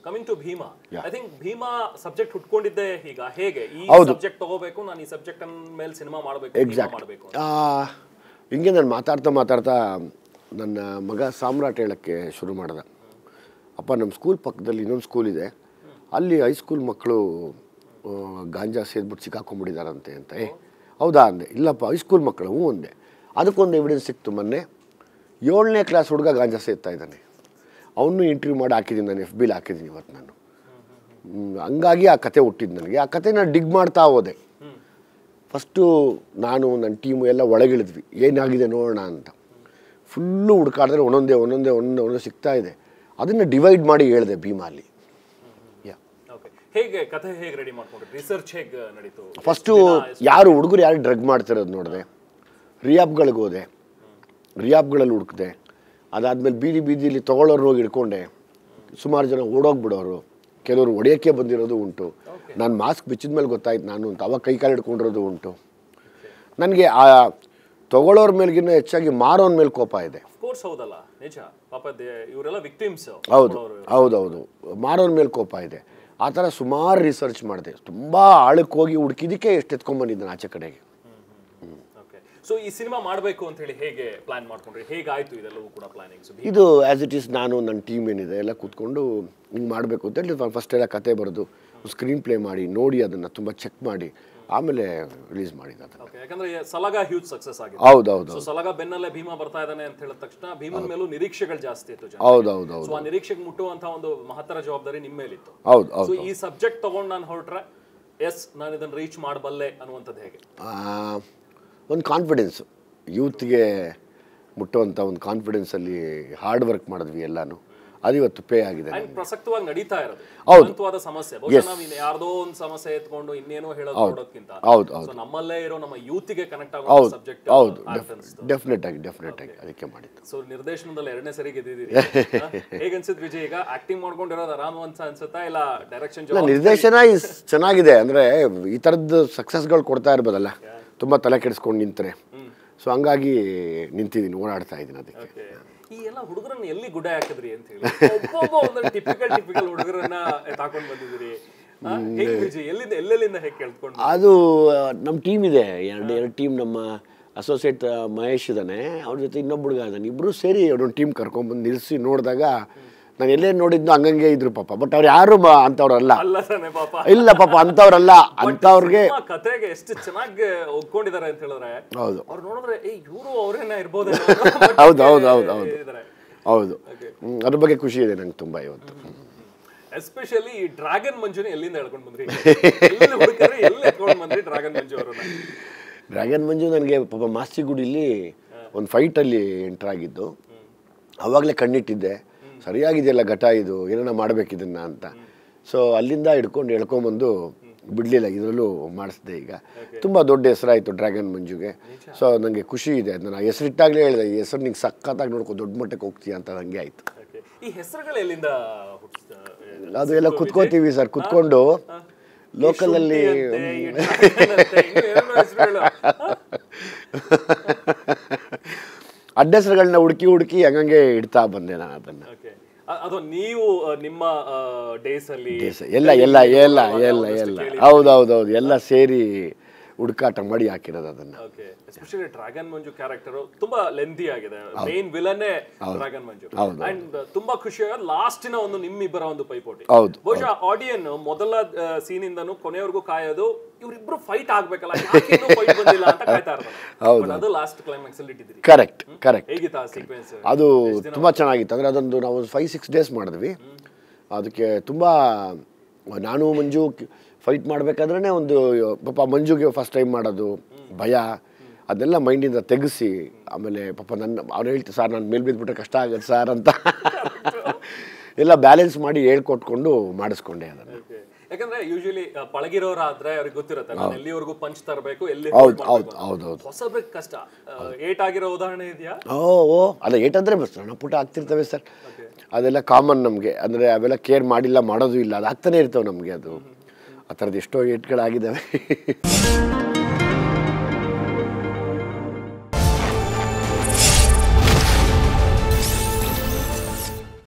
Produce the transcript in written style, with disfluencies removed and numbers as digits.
Coming to Bheema, I think Bheema subject ಹುಟ್ಕೊಂಡಿದ್ದೆ ಈಗ ಹೇಗೆ ಈ ಸಬ್ಜೆಕ್ಟ್ ತಗೋಬೇಕು, ನಾನು ಈ ಸಬ್ಜೆಕ್ಟ್ ಮೇಲೆ ಸಿನಿಮಾ ಮಾಡಬೇಕು ಹಿಂಗೆ ನಾನು ಮಾತಾಡ್ತಾ ನನ್ನ ಮಗ ಸಾಮ್ರಾಟ್ ಹೇಳೋಕ್ಕೆ ಶುರು ಮಾಡ್ದೆ. ಅಪ್ಪ ನಮ್ಮ ಸ್ಕೂಲ್ ಪಕ್ಕದಲ್ಲಿ ಇನ್ನೊಂದು ಸ್ಕೂಲ್ ಇದೆ, ಅಲ್ಲಿ ಹೈಸ್ಕೂಲ್ ಮಕ್ಕಳು ಗಾಂಜಾ ಸೇದ್ಬಿಟ್ಟು ಸಿಕ್ಕಾಕೊಂಡ್ಬಿಟ್ಟಿದ್ದಾರಂತೆ ಅಂತ. ಹೌದಾ ಅಂದೆ. ಇಲ್ಲಪ್ಪ ಹೈಸ್ಕೂಲ್ ಮಕ್ಕಳು. ಹ್ಞೂ ಅಂದೆ. ಅದಕ್ಕೊಂದು ಎವಿಡೆನ್ಸ್ ಸಿಕ್ತು. ಮೊನ್ನೆ 7ನೇ ಕ್ಲಾಸ್ ಹುಡುಗ ಗಾಂಜಾ ಸೇದ್ತಾ ಇದ್ದಾನೆ. ಅವನು ಇಂಟರ್ವ್ಯೂ ಮಾಡಿ ಹಾಕಿದ್ದೀನಿ, ನಾನು FB ಹಾಕಿದ್ದೀನಿ ಇವತ್ತು ನಾನು. ಹಂಗಾಗಿ ಆ ಕತೆ ಹುಟ್ಟಿದ್ದು ನನಗೆ. ಆ ಕತೆ ನಾನು ಡಿಗ್ ಮಾಡ್ತಾ ಹೋದೆ. ಫಸ್ಟು ನಾನು ನನ್ನ ಟೀಮು ಎಲ್ಲ ಒಳಗಿಳಿದ್ವಿ, ಏನಾಗಿದೆ ನೋಡೋಣ ಅಂತ. ಫುಲ್ಲು ಹುಡ್ಕಾಡಿದ್ರೆ ಒಂದೊಂದೇ ಸಿಗ್ತಾ ಇದೆ. ಅದನ್ನು ಡಿವೈಡ್ ಮಾಡಿ ಹೇಳಿದೆ ಭೀಮಾಲಿ. ಹೇಗೆ ಕಥೆ ಹೇಗೆ ರೆಡಿ ಮಾಡ್ಕೊಂಡ್ರಿ, ರಿಸರ್ಚ್ ಹೇಗೆ ನಡೀತು? ಫಸ್ಟು ಹುಡುಗರು ಯಾರು ಡ್ರಗ್ ಮಾಡ್ತಿರೋದು ನೋಡಿದೆ, ರಿಯಾಬ್ಗಳಿಗೆ ಹೋದೆ, ರಿಯಾಬ್ಗಳಲ್ಲಿ ಹುಡುಕಿದೆ. ಅದಾದಮೇಲೆ ಬೀದಿಲಿ ತೊಗೊಳ್ಳೋರು ಹೋಗಿ ಹಿಡ್ಕೊಂಡೆ. ಸುಮಾರು ಜನ ಓಡೋಗ್ಬಿಡೋರು, ಕೆಲವರು ಹೊಡೆಯೋಕ್ಕೆ ಬಂದಿರೋದು ಉಂಟು. ನಾನು ಮಾಸ್ಕ್ ಬಿಚ್ಚಿದ ಮೇಲೆ ಗೊತ್ತಾಯ್ತು ನಾನು ಅಂತ. ಅವಾಗ ಕೈ ಕಾಲು ಹಿಡ್ಕೊಂಡಿರೋದು ಉಂಟು. ನನಗೆ ಆ ತೊಗೊಳ್ಳೋರ ಮೇಲ್ಗಿನ್ನ ಹೆಚ್ಚಾಗಿ ಮಾರೋನ್ ಮೇಲೆ ಕೋಪ ಇದೆ. ಹೌದು, ಮಾರೋನ್ ಮೇಲೆ ಕೋಪ ಇದೆ. ಆ ಥರ ಸುಮಾರು ರಿಸರ್ಚ್ ಮಾಡಿದೆ, ತುಂಬ ಆಳಕ್ಕೆ ಹೋಗಿ ಹುಡುಕಿದಕ್ಕೆ ಎಷ್ಟು ಎತ್ಕೊಂಡ್ಬಂದಿದ್ದಾನೆ ಆಚೆ ಕಡೆಗೆ. ಸೊ ಈ ಸಿನಿಮಾ ಮಾಡಬೇಕು ಅಂತ ಹೇಳಿ ಹೇಗೆ ಪ್ಲಾನ್ ಮಾಡ್ಕೊಂಡ್ರಿ, ಹೇಗಾಯ್ತು ಇದೆಲ್ಲವೂ ಕೂಡ ಪ್ಲಾನಿಂಗ್ಸ್? ಇದು ಆ್ಯಸ್ ಇಟ್ ಈಸ್ ನಾನು ನನ್ನ ಟೀಮ್ ಏನಿದೆ ಎಲ್ಲ ಕೂತ್ಕೊಂಡು ಹಿಂಗೆ ಮಾಡಬೇಕು ಅಂತ ಹೇಳಿ ಫಸ್ಟ್ ಎಲ್ಲ ಕತೆ ಬರೆದು ಸ್ಕ್ರೀನ್ ಪ್ಲೇ ಮಾಡಿ ನೋಡಿ ಅದನ್ನು ತುಂಬ ಚೆಕ್ ಮಾಡಿ ಆಮೇಲೆ ರಿಲೀಸ್ ಮಾಡಿದ್ದು. ಯಾಕಂದ್ರೆ ಸಲಾಗ ಹ್ಯೂಜ್ ಸಕ್ಸಸ್ ಆಗಿದೆ. ಹೌದೌದು. ಸಲಾಗ ಬೆನ್ನಲ್ಲೇ ಭೀಮಾ ಬರ್ತಾ ಇದ್ದಾನೆ ಅಂತ ಹೇಳಿದ ತಕ್ಷಣ ಭೀಮನ್ ಮೇಲೂ ನಿರೀಕ್ಷೆಗಳು ಜಾಸ್ತಿ ಇತ್ತು. ಹೌದೌದು. ಸೊ ಆ ನಿರೀಕ್ಷೆಗೆ ಮುಟ್ಟುವಂತ ಒಂದು ಮಹತ್ತರ ಜವಾಬ್ದಾರಿ ನಿಮ್ಮ ಮೇಲಿತ್ತು. ಹೌದು. ಸೊ ಈ ಸಬ್ಜೆಕ್ಟ್ ತಗೊಂಡು ನಾನು ಹೊರಟ್ರೆ ನಾನು ಇದನ್ನು ರೀಚ್ ಮಾಡಬಲ್ಲೆ ಅನ್ನುವಂಥದ್ದು ಹೇಗೆ? ಒಂದು ಕಾನ್ಫಿಡೆನ್ಸು, ಯೂತ್ಗೆ ಮುಟ್ಟುವಂಥ ಒಂದು ಕಾನ್ಫಿಡೆನ್ಸಲ್ಲಿ ಹಾರ್ಡ್ ವರ್ಕ್ ಮಾಡಿದ್ವಿ ಎಲ್ಲಾನು. ಅದು ಇವತ್ತು ಪೇ ಆಗಿದೆ. ಪ್ರಸಕ್ತವಾಗಿ ನಡೀತಾ ಇರೋದು ಹೌದು ಸಮಸ್ಯೆ. ಯಾರ್ದೋ ಒಂದು ಸಮಸ್ಯೆ ಎತ್ಕೊಂಡು ಇನ್ನೇನೋ ಹೇಳೋದು ನೋಡೋದಕ್ಕಿಂತ ನಮ್ಮಲ್ಲೇ ಇರೋ ನಮ್ಮ ಯೂತ್ಗೆ ಕನೆಕ್ಟ್ ಆಗೋ ಸಬ್ಜೆಕ್ಟ್. ಹೌದು, ಡೆಫಿನೆಟ್ ಆಗಿ ಅದಕ್ಕೆ ಮಾಡಿದ್ದು. ಸೊ ನಿರ್ದೇಶನದಲ್ಲಿ 2ನೇ ಸರಿ ಗೆದ್ದಿದ್ದೀರಿ. ಹೇಗೆ ಅನ್ಸುತ್ತೆ ವಿಜಯ್? ಈಗ ಆಕ್ಟಿಂಗ್ ಮಾಡ್ಕೊಂಡಿರೋದು ಆರಾಮ ಅನ್ಸುತ್ತಾ ಇಲ್ಲ ಡೈರೆಕ್ಷನ್? ನಿರ್ದೇಶನ ಚೆನ್ನಾಗಿದೆ. ಅಂದರೆ ಈ ಥರದ್ದು ಸಕ್ಸಸ್ಗಳು ಕೊಡ್ತಾ ಇರ್ಬೋದಲ್ಲ, ತುಂಬ ತಲೆ ಕೆಡಿಸ್ಕೊಂಡು ನಿಂತರೆ. ಸೊ ಹಂಗಾಗಿ ನಿಂತಿದ್ದೀನಿ, ಓಡಾಡ್ತಾ ಇದ್ದೀನಿ. ಅದಕ್ಕೆ ಈ ಎಲ್ಲ ಹುಡುಗರನ್ನ ಎಲ್ಲಿ ಗುಡ್ಡ ಹಾಕಿದ್ರಿ ಅಂತ ಹೇಳಿ ಟಿಪಿಕಲ್ ಹುಡುಗರನ್ನ ತಾಕೊಂಡು ಬಂದಿದ್ದೀರಿ. ಎಲ್ಲೆಲ್ಲಿಂದ ಹೇಗೆ ಕೇಳ್ಕೊಂಡು? ಅದು ನಮ್ಮ ಟೀಮ್ ಇದೆ, ಎರಡು ಟೀಮ್. ನಮ್ಮ ಅಸೋಸಿಯೇಟ್ ಮಹೇಶ್ ಇದ್ದಾನೆ, ಅವ್ರ ಜೊತೆ ಇನ್ನೊಬ್ಬ ಹುಡುಗ ಇದ್ದಾನೆ. ಇಬ್ಬರು ಸೇರಿ ಅವ್ರೊಂದು ಟೀಮ್ ಕರ್ಕೊಂಡ್ಬಂದು ನಿಲ್ಲಿಸಿ ನೋಡಿದಾಗ ನಾನು ಎಲ್ಲೇ ನೋಡಿದ್ನು ಹಂಗಂಗೆ ಇದ್ರು ಪಾಪ. ಬಟ್ ಅವ್ರು ಯಾರು ಅಂಥವ್ರಲ್ಲ. ಇಲ್ಲ ಪಾಪ, ಅಂಥವ್ರಲ್ಲ. ಅಂಥವ್ರಿಗೆ ಕತೆಗೆ ಎಷ್ಟು ಚೆನ್ನಾಗಿ ಒಪ್ಕೊಂಡಿದ್ದಾರೆ ಅಂತ ಹೇಳಿದ್ರೆ ಹೌದು, ಅವ್ರು ನೋಡಿದ್ರೆ ಇವರು ಅವರೇನ ಇರ್ಬೋದು. ಹೌದು. ಅದ್ರ ಬಗ್ಗೆ ಖುಷಿ ಇದೆ ನಂಗೆ ತುಂಬ ಇವತ್ತು. ಎಸ್ಪೆಷಲಿ ಈ ಡ್ರ್ಯಾಗನ್ ಮಂಜುನ ಎಲ್ಲಿಂದ ಹೇಳ್ಕೊಂಡು ಬಂದ್ರಿ? ಎಲ್ಲಿ ಎತ್ಕೊಂಡು ಬಂದ್ರಿ ಡ್ರ್ಯಾಗನ್ ಮಂಜು ಅವರನ್ನ? ಡ್ರ್ಯಾಗನ್ ಮಂಜು ನನಗೆ ಪಾಪ ಮಾಸ್ತಿಗುಡಿಲಿ ಒಂದು ಫೈಟಲ್ಲಿ ಎಂಟರ್ ಆಗಿದ್ದು. ಅವಾಗಲೇ ಕಣ್ಣಿಟ್ಟಿದ್ದೆ, ಸರಿಯಾಗಿದೆಯಲ್ಲ ಘಟ, ಇದು ಏನಾರ ಮಾಡಬೇಕಿದನ್ನ ಅಂತ. ಸೊ ಅಲ್ಲಿಂದ ಎಳ್ಕೊಂಬಂದು ಬಿಡಲಿಲ್ಲ, ಇದರಲ್ಲೂ ಮಾಡಿಸಿದೆ. ಈಗ ತುಂಬ ದೊಡ್ಡ ಹೆಸರಾಯಿತು ಡ್ರ್ಯಾಗನ್ ಮಂಜುಗೆ. ಸೊ ನನಗೆ ಖುಷಿ ಇದೆ. ಅದನ್ನು ಹೆಸರಿಟ್ಟಾಗಲೇ ಹೇಳಿದೆ, ಈ ಹೆಸರು ನಿಂಗೆ ಸಖತ್ತಾಗಿ ನೋಡ್ಕೊ, ದೊಡ್ಡ ಮಟ್ಟಕ್ಕೆ ಹೋಗ್ತೀಯ ಅಂತ. ಹಂಗೆ ಆಯಿತು. ಈ ಹೆಸರುಗಳು ಎಲ್ಲಿಂದ? ಅದು ಎಲ್ಲ ಕುತ್ಕೋತೀವಿ ಸರ್, ಕುತ್ಕೊಂಡು ಲೋಕಲಲ್ಲಿ ಅಡ್ರೆಸ್ಗಳನ್ನ ಹುಡುಕಿ ಹಂಗಂಗೆ ಇಡ್ತಾ ಬಂದೆ ನಾನು ಅದನ್ನು. ಅದು ನೀವು ನಿಮ್ಮ ಡೇಸ್ ಅಲ್ಲಿ ಎಲ್ಲ ಹೌದೌದು ಎಲ್ಲ ಸೇರಿ ಹುಡುಕಾಟ ಮಾಡಿ ಹಾಕಿರೋದು ಅದನ್ನ. ಎಸ್ಪೆಷಲಿ ಡ್ರ್ಯಾಗನ್ ಮಂಜು ಕ್ಯಾರೆಕ್ಟರ್ ತುಂಬಾ ಲೆಂದಿ ಆಗಿದೆ. ಮೇನ್ ವಿಲನ್ನೇ ಡ್ರ್ಯಾಗನ್ ಮಂಜು. ಅಂಡ್ ತುಂಬಾ ಖುಷಿ ಆಗೋದು ಲಾಸ್ಟಿನ ಒಂದು ನಿಮ್ಮಿಬ್ಬರ ಒಂದು ಪೈಪೋಟಿ. ಬಹುಶಃ ಆಡಿಯನ್ ಮೊದಲ ಸೀನ್ ಇಂದನು ಕೊನೆಯವರೆಗೂ ಕಾಯೋದು ಇವರಿಬ್ರು ಫೈಟ್ ಆಗ್ಬೇಕಲ್ಲ, ಫೈಟ್ ಬಂದಿಲ್ಲ ಅಂತ ಕಾಯ್ತಾ ಇರ್ತಾರೆ. ಅದು ಲಾಸ್ಟ್ ಕ್ಲೈಮ್ಯಾಕ್ಸ್ ಅಲ್ಲಿ ಇಟ್ಟಿದ್ರಿ. ಕರೆಕ್ಟ್. ಹೇಗಿತ್ತು ಆ ಸೀಕ್ವೆನ್ಸ್? ಅದು ತುಂಬಾ ಚೆನ್ನಾಗಿತ್ತು. ಅಂದ್ರೆ ಅದೊಂದು ನಾವು 5-6 ಡೇಸ್ ಮಾಡಿದ್ವಿ. ಅದಕ್ಕೆ ತುಂಬಾ ನಾನು ಮಂಜು ಫೈಟ್ ಮಾಡ್ಬೇಕಾದ್ರೆ ಒಂದು ಪಾಪ ಮಂಜುಗೆ ಫಸ್ಟ್ ಟೈಮ್ ಮಾಡೋದು ಭಯ, ಅದನ್ನೆಲ್ಲ ಮೈಂಡಿಂದ ತೆಗೆಸಿ ಆಮೇಲೆ ಪಾಪ ಅವ್ನು ಹೇಳ್ತೀವಿ ಸರ್ ನಾನು ಮೇಲೆ ಬಿದ್ದುಬಿಟ್ರೆ ಕಷ್ಟ ಆಗುತ್ತೆ ಸರ್ ಅಂತ ಎಲ್ಲ ಬ್ಯಾಲೆನ್ಸ್ ಮಾಡಿ ಹೇಳ್ಕೊಟ್ಕೊಂಡು ಮಾಡಿಸ್ಕೊಂಡೆ ಅದನ್ನು. ಯಾಕಂದ್ರೆ ಯೂಶಲಿ ಪಳಗಿರೋರಾದ್ರೆ ಅವ್ರಿಗೆ ಗೊತ್ತಿರುತ್ತೆ ನಾನು ಎಲ್ಲಿವರೆಗೂ ಪಂಚ್ ತರಬೇಕು, ಎಲ್ಲಿ ಹೊಸಬೇಕು ಕಷ್ಟ. ಏಟ್ ಆಗಿರೋ ಉದಾಹರಣೆ ಇದೆಯಾ? ಅಲ್ಲ, ಏಟ್ ಅಂದ್ರೆ ಸಣ್ಣ ಪುಟ್ಟ ಆಗ್ತಿರ್ತವೆ ಸರ್, ಅದೆಲ್ಲ ಕಾಮನ್ ನಮಗೆ. ಅಂದರೆ ಅವೆಲ್ಲ ಕೇರ್ ಮಾಡಿಲ್ಲ, ಮಾಡೋದು ಇಲ್ಲ, ಅದು ಆಗ್ತಾನೆ ಇರ್ತವೆ ನಮಗೆ. ಅದು ಆ ಥರದ್ದು ಎಷ್ಟೋ ಏಟ್ಗಳಾಗಿದ್ದಾವೆ.